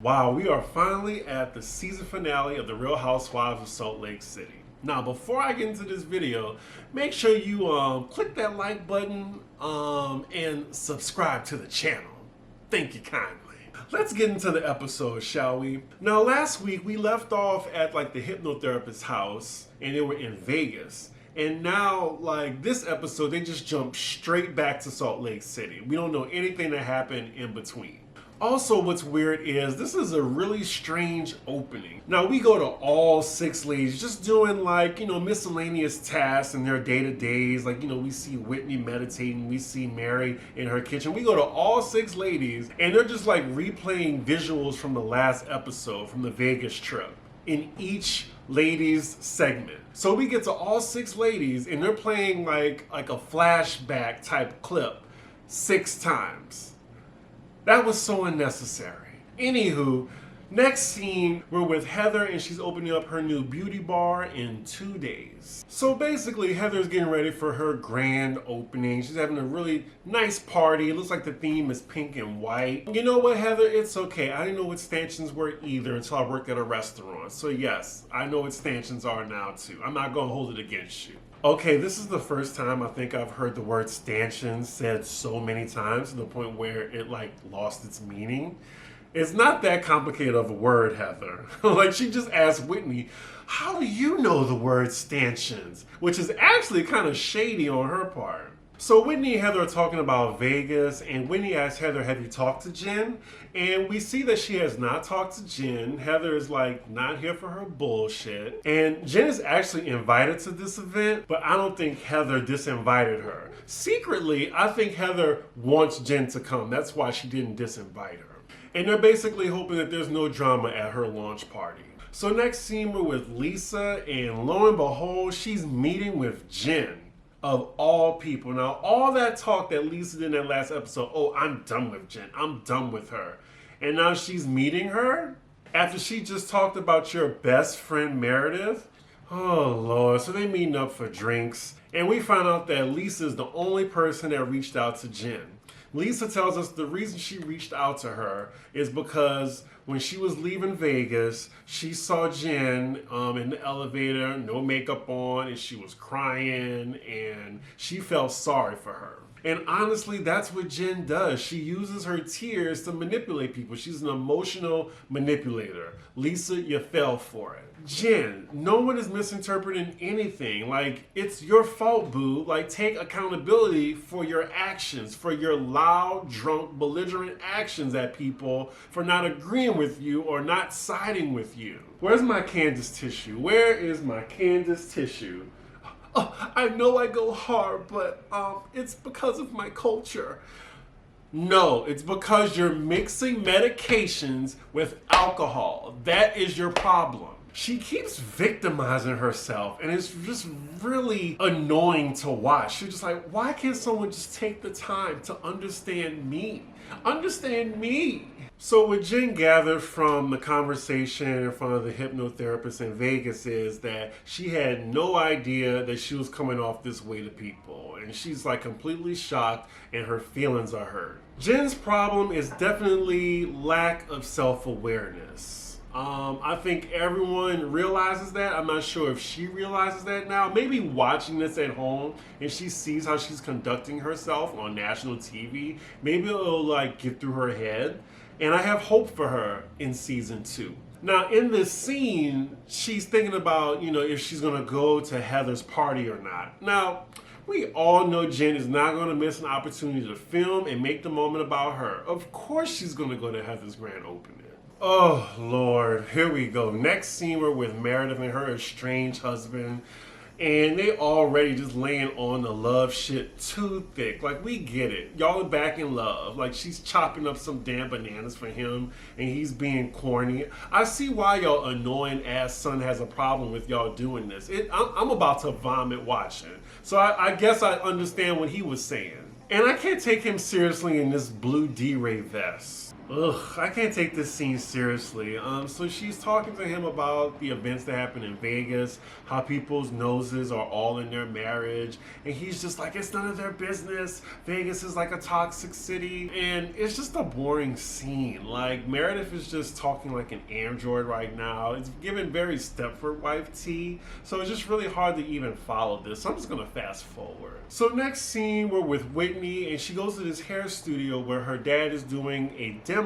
Wow, we are finally at the season finale of the Real Housewives of Salt Lake City. Now, before I get into this video, make sure you click that like button and subscribe to the channel. Thank you kindly. Let's get into the episode, shall we? Now, last week we left off at like the hypnotherapist's house and they were in Vegas. And now, like this episode, they just jumped straight back to Salt Lake City. We don't know anything that happened in between. Also, what's weird is this is a really strange opening. Now, we go to all 6 ladies just doing like, miscellaneous tasks in their day-to-days. Like, we see Whitney meditating. We see Mary in her kitchen. We go to all 6 ladies and they're just like replaying visuals from the last episode from the Vegas trip in each ladies segment. So we get to all 6 ladies and they're playing like a flashback type clip 6 times. That was so unnecessary. Anywho, next scene, we're with Heather and she's opening up her new beauty bar in 2 days. So basically, Heather's getting ready for her grand opening. She's having a really nice party. It looks like the theme is pink and white. You know what, Heather? It's okay. I didn't know what stanchions were either until I worked at a restaurant. So yes, I know what stanchions are now too. I'm not gonna hold it against you. Okay, this is the first time I think I've heard the word stanchions said so many times to the point where it like lost its meaning. It's not that complicated of a word, Heather. Like she just asked Whitney, how do you know the word stanchions? Which is actually kind of shady on her part. So Whitney and Heather are talking about Vegas, and Whitney asks Heather, have you talked to Jen? And we see that she has not talked to Jen. Heather is like not here for her bullshit. And Jen is actually invited to this event, but I don't think Heather disinvited her. Secretly, I think Heather wants Jen to come. That's why she didn't disinvite her. And they're basically hoping that there's no drama at her launch party. So next scene, we're with Lisa, and lo and behold, she's meeting with Jen. Of all people. Now, all that talk that Lisa did in that last episode, oh, I'm done with Jen. I'm done with her. And now she's meeting her? After she just talked about your best friend, Meredith? Oh, Lord. So they meeting up for drinks. And we find out that Lisa is the only person that reached out to Jen. Lisa tells us the reason she reached out to her is because when she was leaving Vegas, she saw Jen in the elevator, no makeup on, and she was crying, and she felt sorry for her. And honestly, that's what Jen does. She uses her tears to manipulate people. She's an emotional manipulator. Lisa, you fell for it. Jen, no one is misinterpreting anything. Like, it's your fault, boo. Like, take accountability for your actions, for your loud, drunk, belligerent actions at people for not agreeing with you or not siding with you. Where's my Candace tissue? Where is my Candace tissue? Oh, I know I go hard, but it's because of my culture. No, it's because you're mixing medications with alcohol. That is your problem. She keeps victimizing herself, and it's just really annoying to watch. She's just like, why can't someone just take the time to understand me? Understand me. So what Jen gathered from the conversation in front of the hypnotherapist in Vegas is that she had no idea that she was coming off this way to people. And she's like completely shocked and her feelings are hurt. Jen's problem is definitely lack of self-awareness. I think everyone realizes that. I'm not sure if she realizes that now. Maybe watching this at home and she sees how she's conducting herself on national TV, maybe it'll like get through her head. And I have hope for her in season 2. Now, in this scene, she's thinking about, if she's going to go to Heather's party or not. Now, we all know Jen is not going to miss an opportunity to film and make the moment about her. Of course she's going to go to Heather's grand opening. Oh, Lord. Here we go. Next scene, we're with Meredith and her estranged husband. And they already just laying on the love shit too thick. Like, we get it. Y'all are back in love. Like, she's chopping up some damn bananas for him, and he's being corny. I see why y'all annoying ass son has a problem with y'all doing this. I'm about to vomit watching. So I guess I understand what he was saying. And I can't take him seriously in this blue D-Ray vest. Ugh, I can't take this scene seriously. So she's talking to him about the events that happen in Vegas, how people's noses are all in their marriage, and he's just like, it's none of their business. Vegas is like a toxic city, and it's just a boring scene. Like, Meredith is just talking like an android right now. It's given very Stepford wife tea, so it's just really hard to even follow this. So I'm just gonna fast forward. So next scene, we're with Whitney, and she goes to this hair studio where her dad is doing a demo.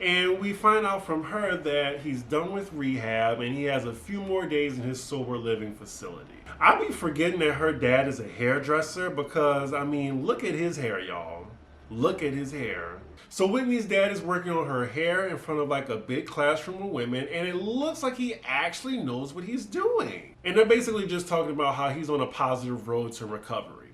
And we find out from her that he's done with rehab and he has a few more days in his sober living facility. I be forgetting that her dad is a hairdresser because, I mean, look at his hair, y'all. Look at his hair. So Whitney's dad is working on her hair in front of like a big classroom of women, and it looks like he actually knows what he's doing. And they're basically just talking about how he's on a positive road to recovery.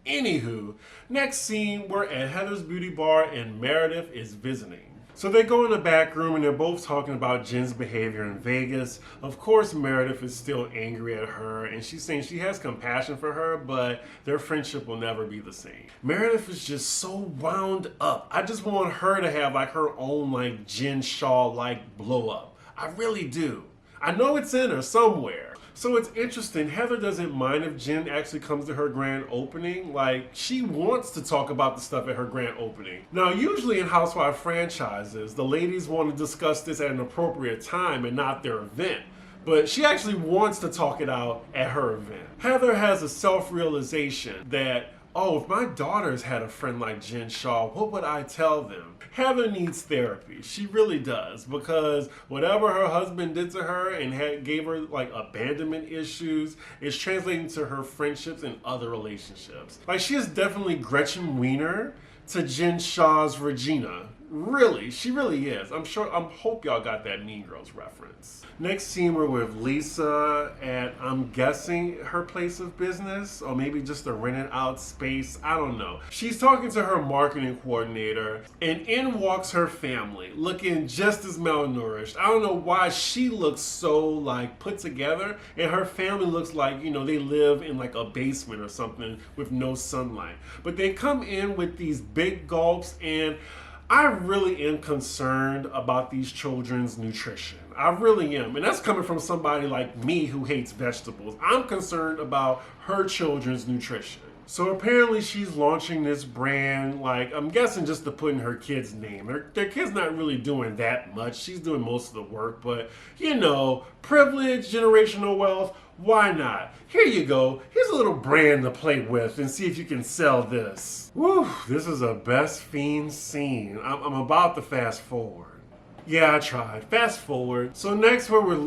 Anywho, next scene, we're at Heather's Beauty Bar and Meredith is visiting. So they go in the back room and they're both talking about Jen's behavior in Vegas. Of course, Meredith is still angry at her and she's saying she has compassion for her, but their friendship will never be the same. Meredith is just so wound up. I just want her to have like her own like Jen Shaw like blow up. I really do. I know it's in her somewhere. So it's interesting, Heather doesn't mind if Jen actually comes to her grand opening. Like, she wants to talk about the stuff at her grand opening. Now, usually in Housewives franchises, the ladies want to discuss this at an appropriate time and not their event. But she actually wants to talk it out at her event. Heather has a self-realization that, oh, if my daughters had a friend like Jen Shaw, what would I tell them? Heather needs therapy. She really does, because whatever her husband did to her and gave her like abandonment issues is translating to her friendships and other relationships. Like, she is definitely Gretchen Wiener to Jen Shaw's Regina. Really, she really is. I hope y'all got that Mean Girls reference. Next scene, we're with Lisa at, I'm guessing, her place of business, or maybe just a rented out space. I don't know. She's talking to her marketing coordinator, and in walks her family, looking just as malnourished. I don't know why she looks so like put together, and her family looks like, you know, they live in like a basement or something with no sunlight. But they come in with these big gulps, and I really am concerned about these children's nutrition. I really am. And that's coming from somebody like me who hates vegetables. I'm concerned about her children's nutrition. So apparently she's launching this brand, like, I'm guessing just to put in her kid's name. Their kid's not really doing that much. She's doing most of the work, but, you know, privilege, generational wealth, why not? Here you go. Here's a little brand to play with and see if you can sell this. Woo, this is a best fiend scene. I'm about to fast forward. Yeah, I tried. Fast forward. So next we're with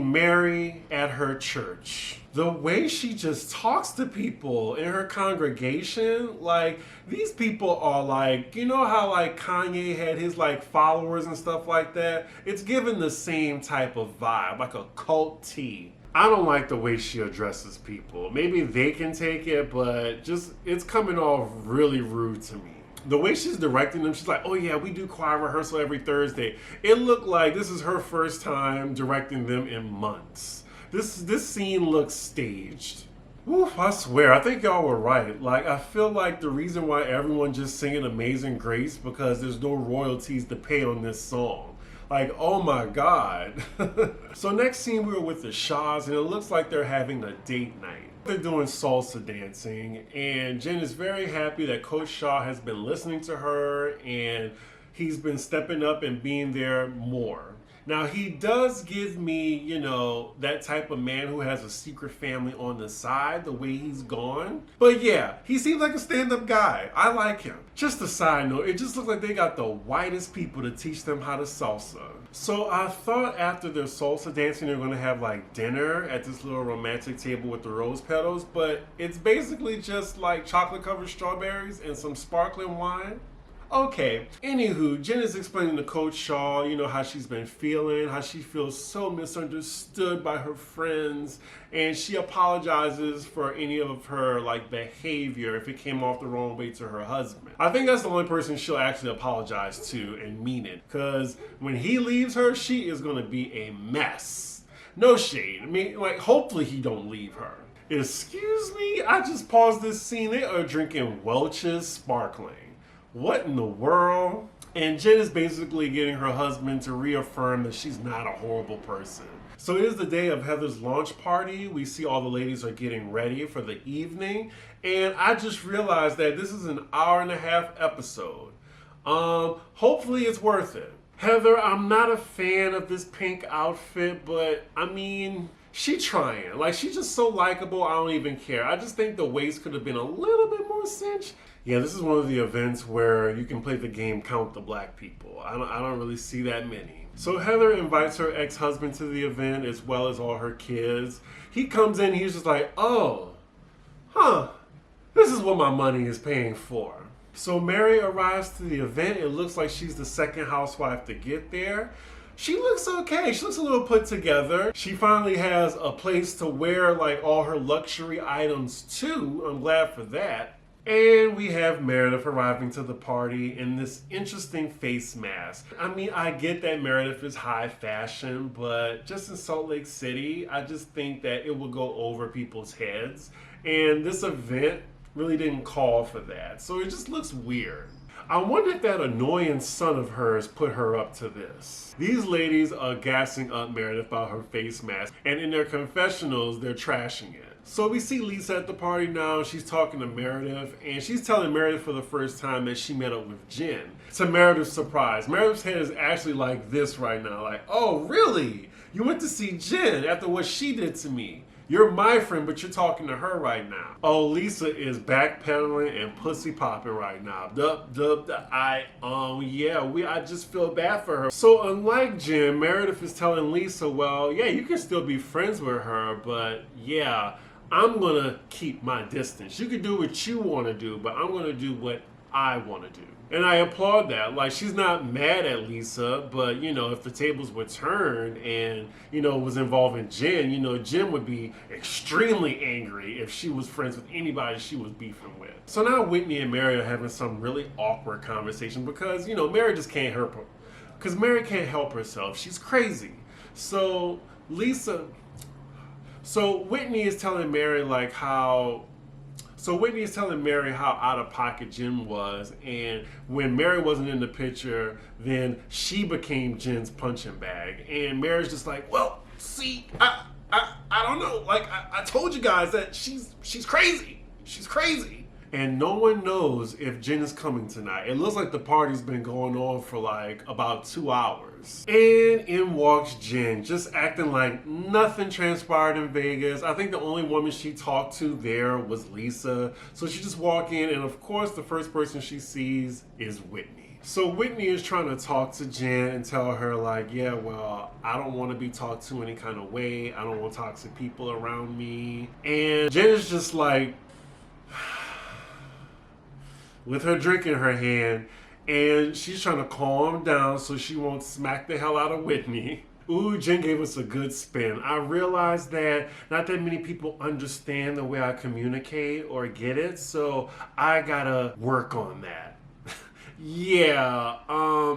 Mary at her church. The way she just talks to people in her congregation, like, these people are like, you know how like Kanye had his like followers and stuff like that? It's given the same type of vibe, like a cult tea. I don't like the way she addresses people. Maybe they can take it, but just, it's coming off really rude to me. The way she's directing them, she's like, oh yeah, we do choir rehearsal every Thursday. It looked like this is her first time directing them in months. This scene looks staged. Oof, I swear, I think y'all were right. Like, I feel like the reason why everyone just singing Amazing Grace because there's no royalties to pay on this song. Like, oh my God. So next scene, we were with the Shaws, and it looks like they're having a date night. They're doing salsa dancing, and Jen is very happy that Coach Shaw has been listening to her, and he's been stepping up and being there more. Now, he does give me, you know, that type of man who has a secret family on the side, the way he's gone. But yeah, he seems like a stand-up guy. I like him. Just a side note, it just looks like they got the whitest people to teach them how to salsa. So I thought after their salsa dancing, they're going to have like dinner at this little romantic table with the rose petals, but it's basically just like chocolate-covered strawberries and some sparkling wine. Okay, anywho, Jen is explaining to Coach Shaw, you know, how she's been feeling, how she feels so misunderstood by her friends, and she apologizes for any of her, like, behavior if it came off the wrong way to her husband. I think that's the only person she'll actually apologize to and mean it, because when he leaves her, she is going to be a mess. No shade. I mean, like, hopefully he don't leave her. Excuse me? I just paused this scene. They are drinking Welch's Sparkling. What in the world? And Jen is basically getting her husband to reaffirm that she's not a horrible person. So it is the day of Heather's launch party. We see all the ladies are getting ready for the evening. And I just realized that this is an hour-and-a-half episode. Hopefully it's worth it. Heather, I'm not a fan of this pink outfit, but I mean, she trying. Like, she's just so likable, I don't even care. I just think the waist could have been a little bit more cinched. Yeah, this is one of the events where you can play the game Count the Black People. I don't really see that many. So Heather invites her ex-husband to the event as well as all her kids. He comes in, he's just like, oh, this is what my money is paying for. So Mary arrives to the event. It looks like she's the second housewife to get there. She looks okay. She looks a little put together. She finally has a place to wear like all her luxury items too. I'm glad for that. And we have Meredith arriving to the party in this interesting face mask. I mean, I get that Meredith is high fashion, but just in Salt Lake City, I just think that it will go over people's heads. And this event really didn't call for that. So it just looks weird. I wonder if that annoying son of hers put her up to this. These ladies are gassing up Meredith about her face mask, and in their confessionals, they're trashing it. So we see Lisa at the party now. She's talking to Meredith, and she's telling Meredith for the first time that she met up with Jen. To Meredith's surprise, Meredith's head is actually like this right now. Like, oh, really? You went to see Jen after what she did to me? You're my friend, but you're talking to her right now. Oh, Lisa is backpedaling and pussy popping right now. I just feel bad for her. So unlike Jen, Meredith is telling Lisa, well, yeah, you can still be friends with her, but yeah, I'm gonna keep my distance. You can do what you want to do, but I'm gonna do what I want to do. And I applaud that. Like, she's not mad at Lisa, but, you know, if the tables were turned and, you know, it was involving Jen, you know, Jen would be extremely angry if she was friends with anybody she was beefing with. So now Whitney and Mary are having some really awkward conversation because, you know, Mary just can't help her. Because Mary can't help herself. She's crazy. So Whitney is telling Mary, like, how out of pocket Jen was, and when Mary wasn't in the picture, then she became Jen's punching bag. And Mary's just like, well, see, I don't know. Like, I told you guys that she's crazy. She's crazy. And no one knows if Jen is coming tonight. It looks like the party's been going on for like about 2 hours. And in walks Jen, just acting like nothing transpired in Vegas. I think the only woman she talked to there was Lisa. So she just walked in, and of course the first person she sees is Whitney. So Whitney is trying to talk to Jen and tell her, like, yeah, well, I don't want to be talked to any kind of way. I don't want toxic people around me. And Jen is just like, with her drink in her hand, and she's trying to calm down so she won't smack the hell out of Whitney. Ooh, Jen gave us a good spin. I realized that not that many people understand the way I communicate or get it, so I gotta work on that. Yeah,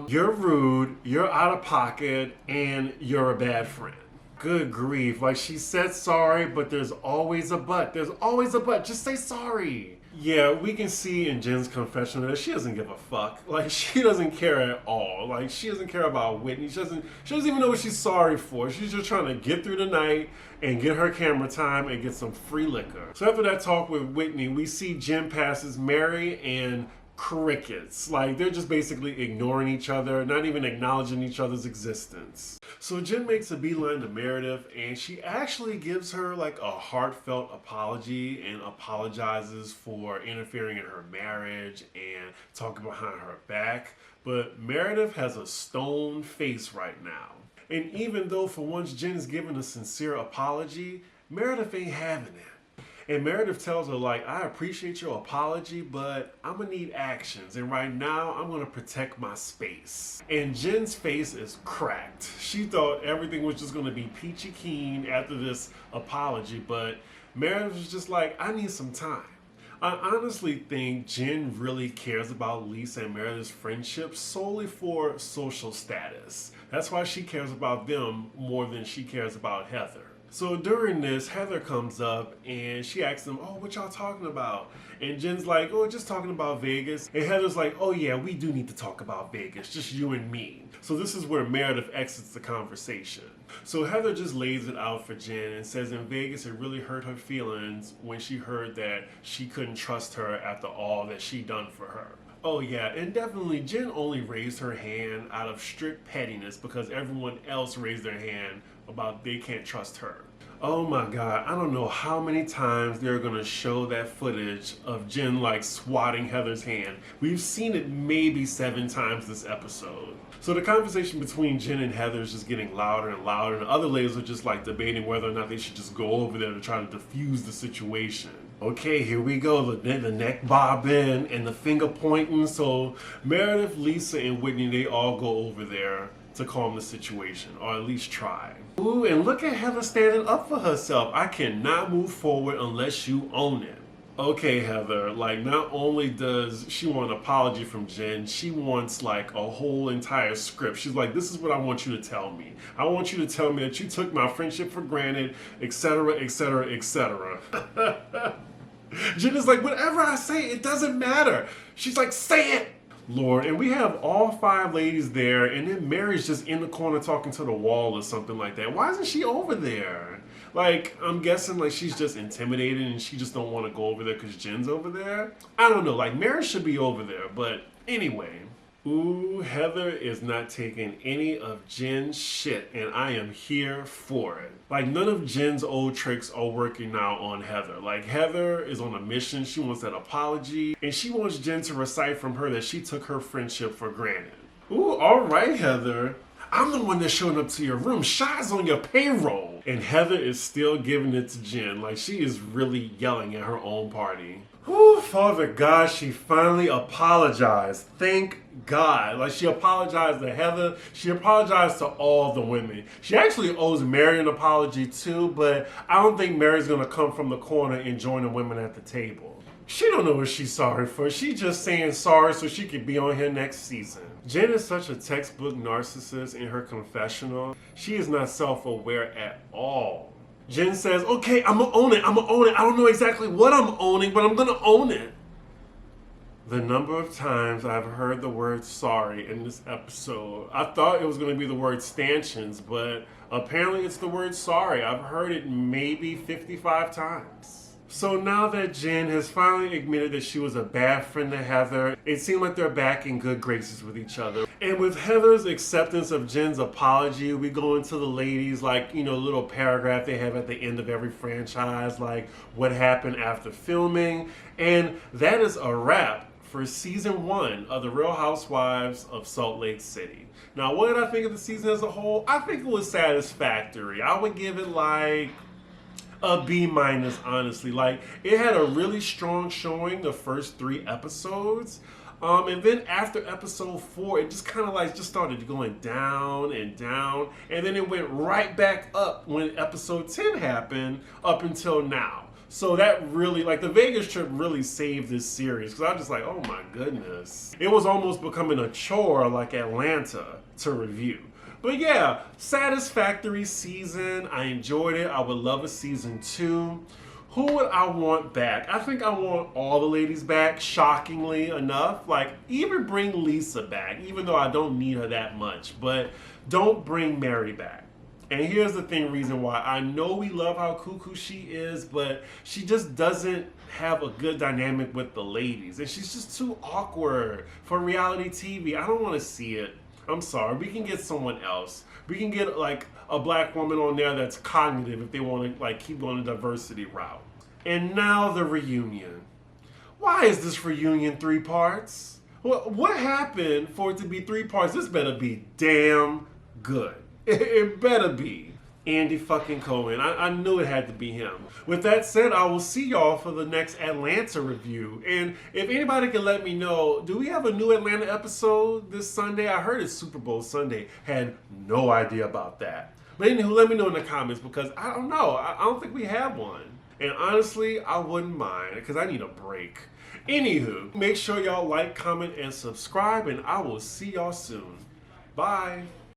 you're rude, you're out of pocket, and you're a bad friend. Good grief. Like, she said sorry, but there's always a but. There's always a but. Just say sorry. Yeah, we can see in Jen's confessional that she doesn't give a fuck. Like, she doesn't care at all. Like, she doesn't care about Whitney. She doesn't even know what she's sorry for. She's just trying to get through the night and get her camera time and get some free liquor. So after that talk with Whitney, we see Jen passes Mary and crickets. Like, they're just basically ignoring each other, not even acknowledging each other's existence. So Jen makes a beeline to Meredith, and she actually gives her like a heartfelt apology and apologizes for interfering in her marriage and talking behind her back. But Meredith has a stone face right now. And even though for once Jen is giving a sincere apology, Meredith ain't having it. And Meredith tells her, like, I appreciate your apology, but I'm gonna need actions. And right now, I'm gonna protect my space. And Jen's face is cracked. She thought everything was just gonna be peachy keen after this apology, but Meredith was just like, I need some time. I honestly think Jen really cares about Lisa and Meredith's friendship solely for social status. That's why she cares about them more than she cares about Heather. So during this, Heather comes up and she asks them, oh, what y'all talking about? And Jen's like, oh, just talking about Vegas. And Heather's like, oh yeah, we do need to talk about Vegas, just you and me. So this is where Meredith exits the conversation. So Heather just lays it out for Jen and says in Vegas it really hurt her feelings when she heard that she couldn't trust her after all that she done for her. Oh yeah, and definitely Jen only raised her hand out of strict pettiness because everyone else raised their hand about they can't trust her. Oh my god, I don't know how many times they're gonna show that footage of Jen like swatting Heather's hand. We've seen it maybe 7 times this episode. So the conversation between Jen and Heather is just getting louder and louder, and the other ladies are just like debating whether or not they should just go over there to try to defuse the situation. Okay, here we go, the neck bobbing and the finger pointing. So Meredith, Lisa, and Whitney, they all go over there to calm the situation, or at least try. Ooh, and look at Heather standing up for herself. I cannot move forward unless you own it. Okay, Heather, like not only does she want an apology from Jen, she wants like a whole entire script. She's like, this is what I want you to tell me. I want you to tell me that you took my friendship for granted, etc., etc., etc. Jen is like, whatever I say, it doesn't matter. She's like, say it! Lord, and we have all 5 ladies there, and then Mary's just in the corner talking to the wall or something like that. Why isn't she over there? Like, I'm guessing like she's just intimidated and she just don't want to go over there because Jen's over there. I don't know, like Mary should be over there, but anyway. Ooh, Heather is not taking any of Jen's shit, and I am here for it. Like, none of Jen's old tricks are working now on Heather. Like, Heather is on a mission. She wants that apology, and she wants Jen to recite from her that she took her friendship for granted. Ooh, all right, Heather. I'm the one that's showing up to your room. Shy's on your payroll. And Heather is still giving it to Jen. Like, she is really yelling at her own party. Whew, Father God, she finally apologized. Thank God. Like, she apologized to Heather. She apologized to all the women. She actually owes Mary an apology too, but I don't think Mary's gonna come from the corner and join the women at the table. She don't know what she's sorry for. She's just saying sorry so she can be on here next season. Jen is such a textbook narcissist in her confessional. She is not self-aware at all. Jen says, okay, I'm gonna own it. I don't know exactly what I'm owning, but I'm gonna own it. The number of times I've heard the word sorry in this episode. I thought it was gonna be the word stanchions, but apparently it's the word sorry. I've heard it maybe 55 times. So now that Jen has finally admitted that she was a bad friend to Heather, it seemed like they're back in good graces with each other. And with Heather's acceptance of Jen's apology, we go into the ladies, like, you know, little paragraph they have at the end of every franchise, like what happened after filming. And that is a wrap for season 1 of The Real Housewives of Salt Lake City. Now, what did I think of the season as a whole? I think it was satisfactory. I would give it like a B-, honestly. Like, it had a really strong showing the first 3 episodes. And then after episode 4, it just kind of like just started going down and down. And then it went right back up when episode 10 happened up until now. So that really, like, the Vegas trip really saved this series. Because I was just like, oh my goodness. It was almost becoming a chore like Atlanta to review. But yeah, satisfactory season. I enjoyed it. I would love a season 2. Who would I want back? I think I want all the ladies back, shockingly enough. Like, even bring Lisa back, even though I don't need her that much. But don't bring Mary back. And here's the reason why. I know we love how cuckoo she is, but she just doesn't have a good dynamic with the ladies. And she's just too awkward for reality TV. I don't want to see it. I'm sorry, we can get someone else. We can get like a black woman on there that's cognitive if they want to like keep going the diversity route. And now the reunion. Why is this reunion 3 parts? What happened for it to be 3 parts? This better be damn good. It better be. Andy fucking Cohen. I knew it had to be him. With that said, I will see y'all for the next Atlanta review. And if anybody can let me know, do we have a new Atlanta episode this Sunday? I heard it's Super Bowl Sunday. Had no idea about that. But anywho, let me know in the comments because I don't know. I don't think we have one. And honestly, I wouldn't mind because I need a break. Anywho, make sure y'all like, comment, and subscribe, and I will see y'all soon. Bye.